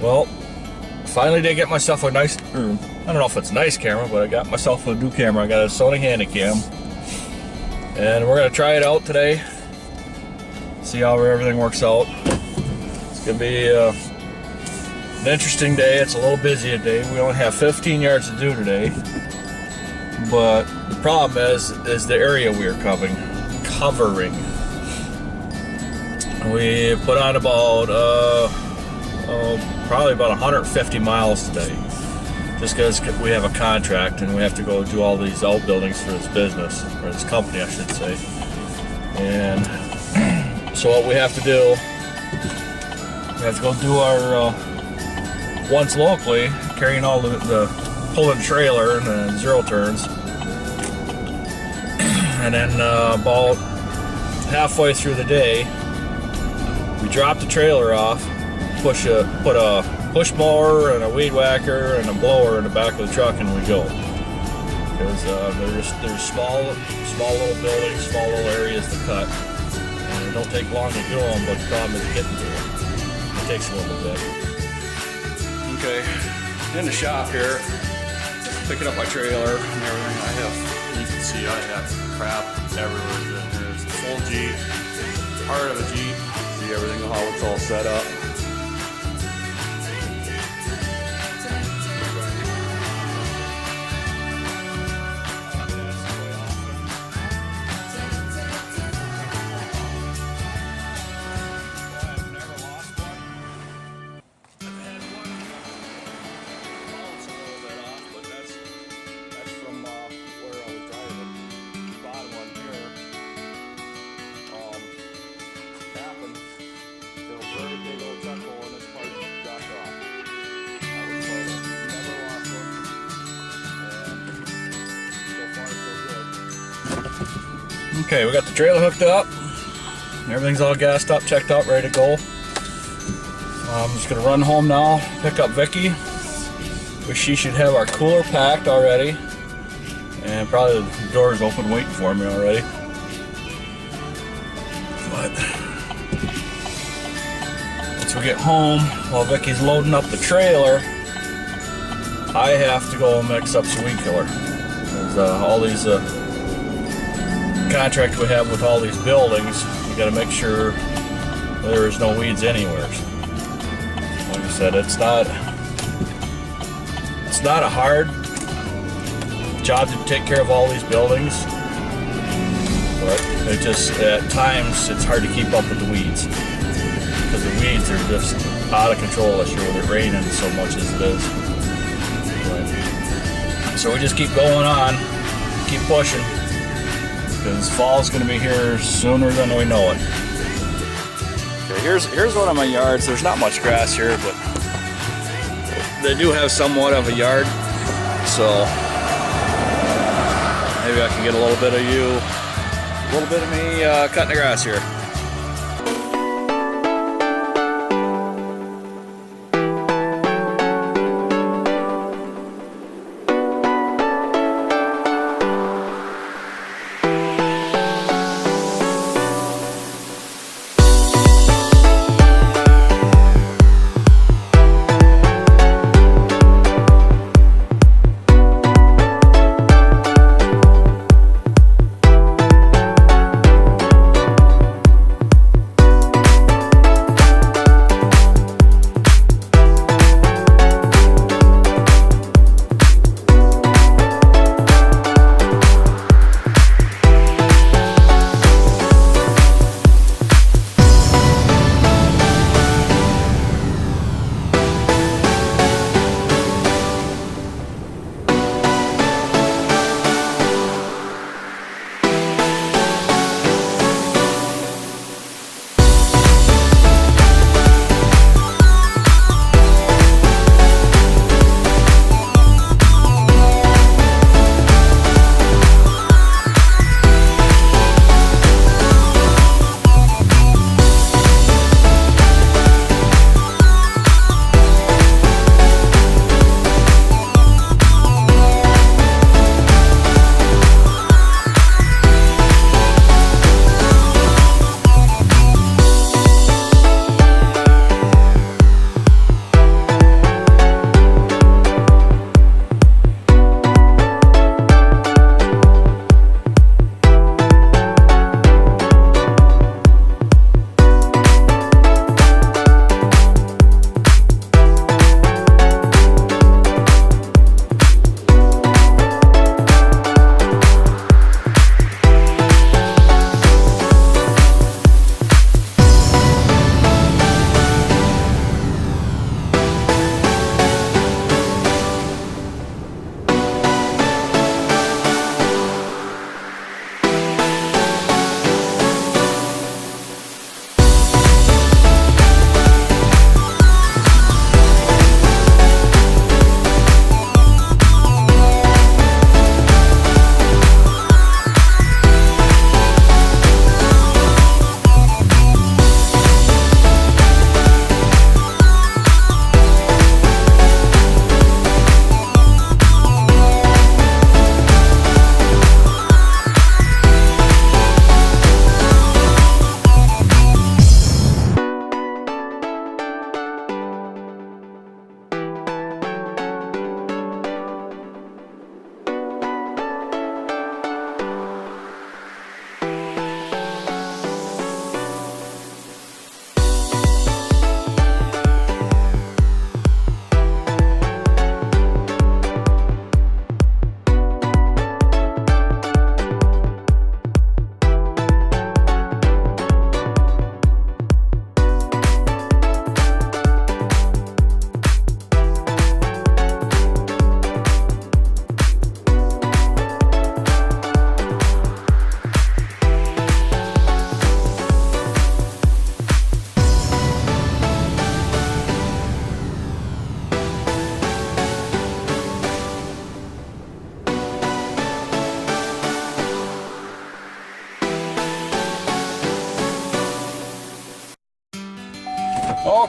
Well, finally did get myself a nice, I don't know if it's a nice camera, but I got myself a new camera. I got a Sony Handycam, and we're gonna try it out today. See how everything works out. It's gonna be an interesting day. It's a little busy today. We only have 15 yards to do today, but the problem is the area we are covering. We put on about probably about 150 miles today, just because we have a contract and we have to go do all these outbuildings for this business, or this company I should say. And so what we have to do, we have to go do our ones locally, carrying all the pulling trailer and the zero turns, and then about halfway through the day, we drop the trailer off, put a push mower and a weed whacker and a blower in the back of the truck, and we go. Because there's small little buildings, small little areas to cut, and it don't take long to do them. But the problem is getting to them. It takes a little bit. Okay, in the shop here, picking up my trailer and everything. You can see I have crap everywhere. There's a full Jeep, part of a Jeep. See everything, how it's all set up. Okay, we got the trailer hooked up. Everything's all gassed up, checked out, ready to go. I'm just gonna run home now, pick up Vicki. She should have our cooler packed already, and probably the door's open waiting for me already. But once we get home, while Vicki's loading up the trailer, I have to go and mix up some weed killer. There's all these contract we have with all these buildings, we got to make sure there is no weeds anywhere. Like I said, it's not a hard job to take care of all these buildings, but it just at times it's hard to keep up with the weeds, because the weeds are just out of control this year with it raining so much as it is. So we just keep going on, keep pushing, because fall's going to be here sooner than we know it. Okay, here's one of my yards. There's not much grass here, but they do have somewhat of a yard, so maybe I can get a little bit of me cutting the grass here.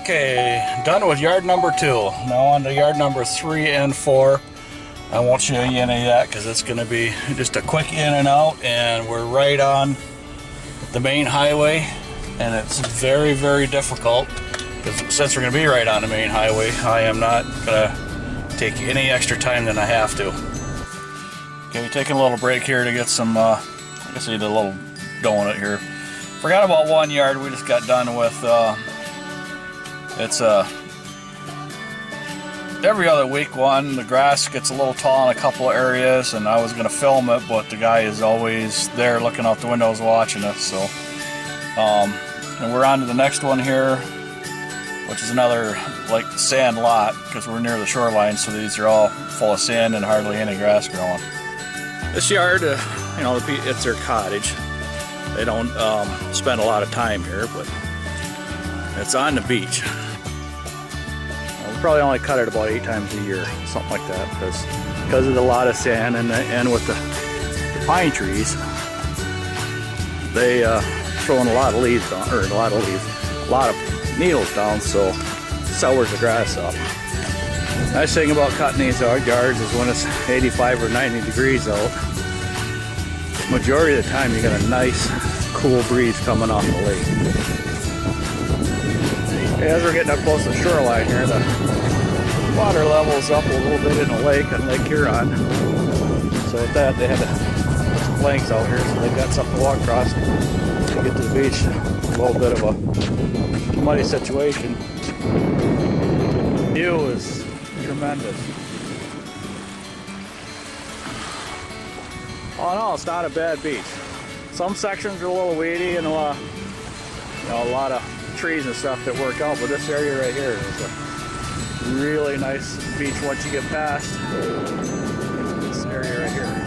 Okay, done with yard number 2. Now on to yard number 3 and 4. I won't show you any of that because it's going to be just a quick in and out, and we're right on the main highway, and it's very, very difficult because since we're going to be right on the main highway, I am not going to take any extra time than I have to. Okay, taking a little break here to get some, I guess I need a little donut here. Forgot about 1 yard we just got done with. It's every other week one. The grass gets a little tall in a couple of areas, and I was going to film it, but the guy is always there looking out the windows watching us. So, and we're on to the next one here, which is another like sand lot because we're near the shoreline. So these are all full of sand and hardly any grass growing. This yard, you know, it's their cottage. They don't spend a lot of time here, but it's on the beach. We probably only cut it about 8 times a year, something like that, because of the lot of sand and with the pine trees, they throwing a lot of leaves down, or a lot of needles down, so it sours the grass up. Nice thing about cutting these yards is when it's 85 or 90 degrees out, majority of the time you got a nice cool breeze coming off the lake. As we're getting up close to the shoreline here, the water level's up a little bit in the lake on Lake Huron. So with that, they had to put some planks out here so they've got something to walk across to get to the beach. A little bit of a muddy situation. View is tremendous. All in all, it's not a bad beach. Some sections are a little weedy and a lot of trees and stuff that work out, but this area right here is a really nice beach once you get past this area right here.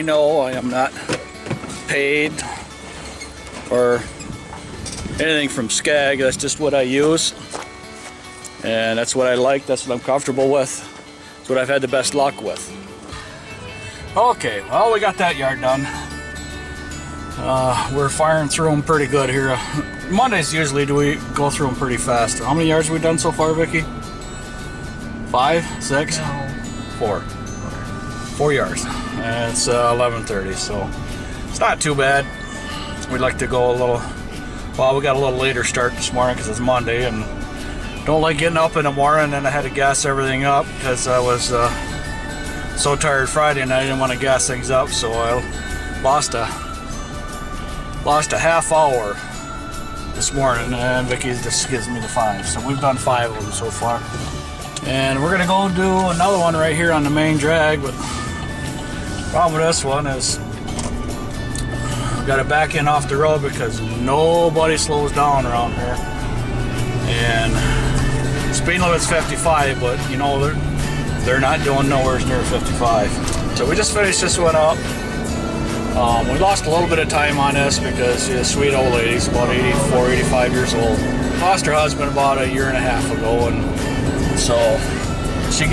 Know I am not paid or anything from Scag. That's just what I use, and that's what I like. That's what I'm comfortable with. That's what I've had the best luck with. Okay, well, we got that yard done. We're firing through them pretty good here. Mondays usually we go through them pretty fast. How many yards have we done so far, Vicki? 5, 6, No. 4. 4 yards. And it's 11:30, so it's not too bad. We'd like to go a Well, we got a little later start this morning because it's Monday, and don't like getting up in the morning, and I had to gas everything up because I was so tired Friday and I didn't want to gas things up, so I lost a half hour this morning, and Vicki just gives me the 5. So we've done 5 of them so far. And we're gonna go do another one right here on the main drag, but the problem with this one is got to back in off the road because nobody slows down around here, and speed limit's 55, but you know they're not doing nowhere near 55. So we just finished this one up. We lost a little bit of time on this because she's a sweet old lady. She's about 84, 85 years old. Lost her husband about a year and a half ago, and so she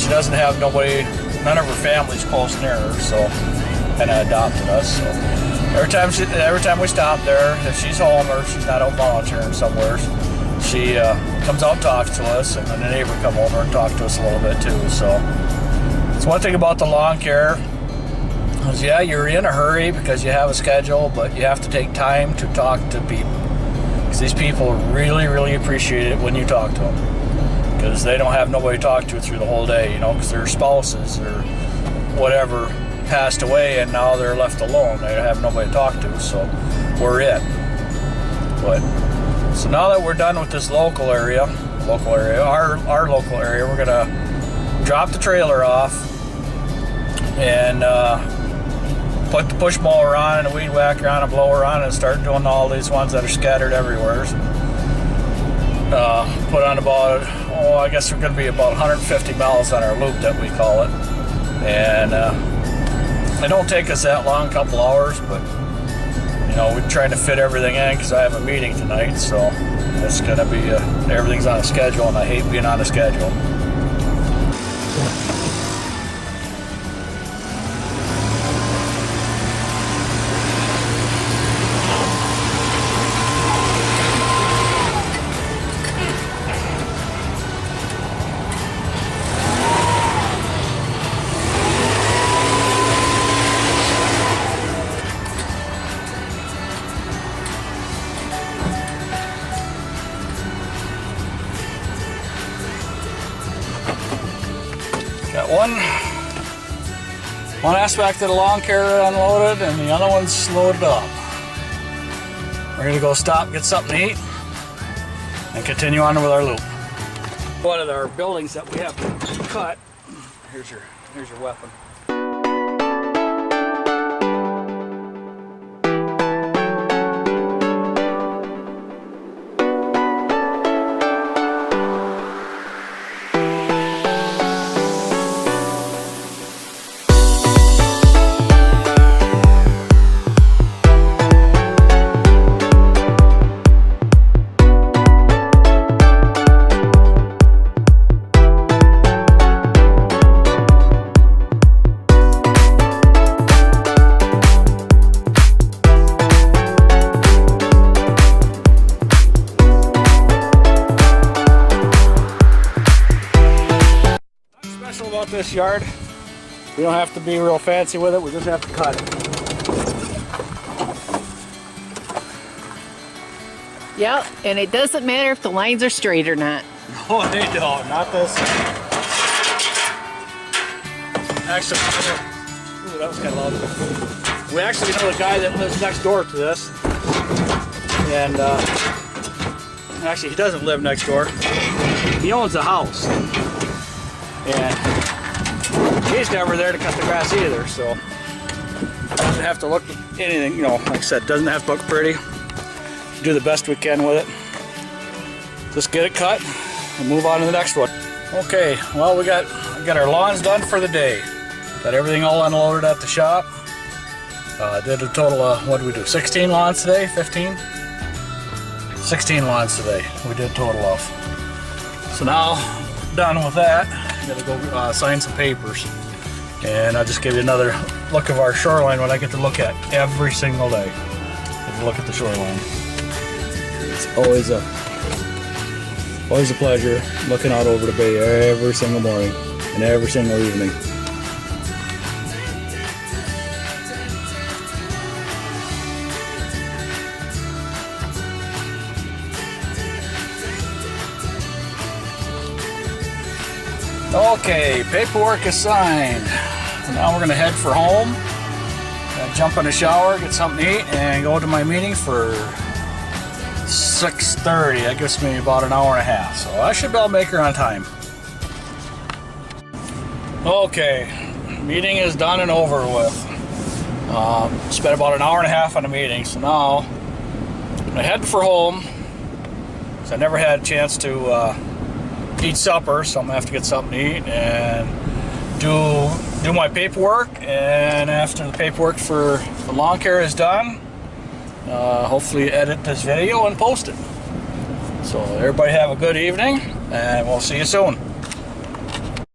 doesn't have nobody, none of her family's close near her, so kind of adopted us. So every time we stop there, if she's home or she's not out volunteering somewhere, she comes out and talks to us, and then the neighbor come over and talk to us a little bit too. So it's one thing about the lawn care is, yeah, you're in a hurry because you have a schedule, but you have to take time to talk to people, because these people really, really appreciate it when you talk to them, because they don't have nobody to talk to through the whole day, you know, because their spouses or whatever passed away and now they're left alone. They have nobody to talk to, so we're it. But so now that we're done with this our local area, we're gonna drop the trailer off and put the push mower on and a weed whacker on, a blower on, and start doing all these ones that are scattered everywhere. Put on about, I guess we're gonna be about 150 miles on our loop that we call it, and it don't take us that long, a couple hours, but you know, we're trying to fit everything in because I have a meeting tonight, so it's gonna be everything's on a schedule, and I hate being on a schedule. Got one aspect of the lawn care unloaded, and the other one's loaded up. We're gonna go stop, get something to eat, and continue on with our loop. One of our buildings that we have to cut. Here's your weapon. About this yard, we don't have to be real fancy with it, we just have to cut it. Yep, and it doesn't matter if the lines are straight or not. No, they don't, not this. Actually, ooh, that was kind of loud. We actually know the guy that lives next door to this, and actually he doesn't live next door, he owns a house. And he's never there to cut the grass either, so doesn't have to look anything, you know, like I said, doesn't have to look pretty. Do the best we can with it. Just get it cut and move on to the next one. Okay, well, we got our lawns done for the day. Got everything all unloaded at the shop. Did a total of, what did we do, 16 lawns today, 15? 16 lawns today we did total of. So now, done with that, gotta go sign some papers, and I'll just give you another look of our shoreline, what I get to look at every single day. Get to look at the shoreline. It's always a pleasure looking out over the bay every single morning and every single evening. Okay, paperwork is signed. Now we're gonna head for home. Jump in the shower, get something to eat, and go to my meeting for 6:30. That gives me about an hour and a half, so I should be able to make her on time. Okay, meeting is done and over with. Spent about an hour and a half on the meeting, so now I'm gonna head for home. So I never had a chance to eat supper, so I'm gonna have to get something to eat and do my paperwork. And after the paperwork for the lawn care is done, hopefully edit this video and post it. So everybody have a good evening, and we'll see you soon.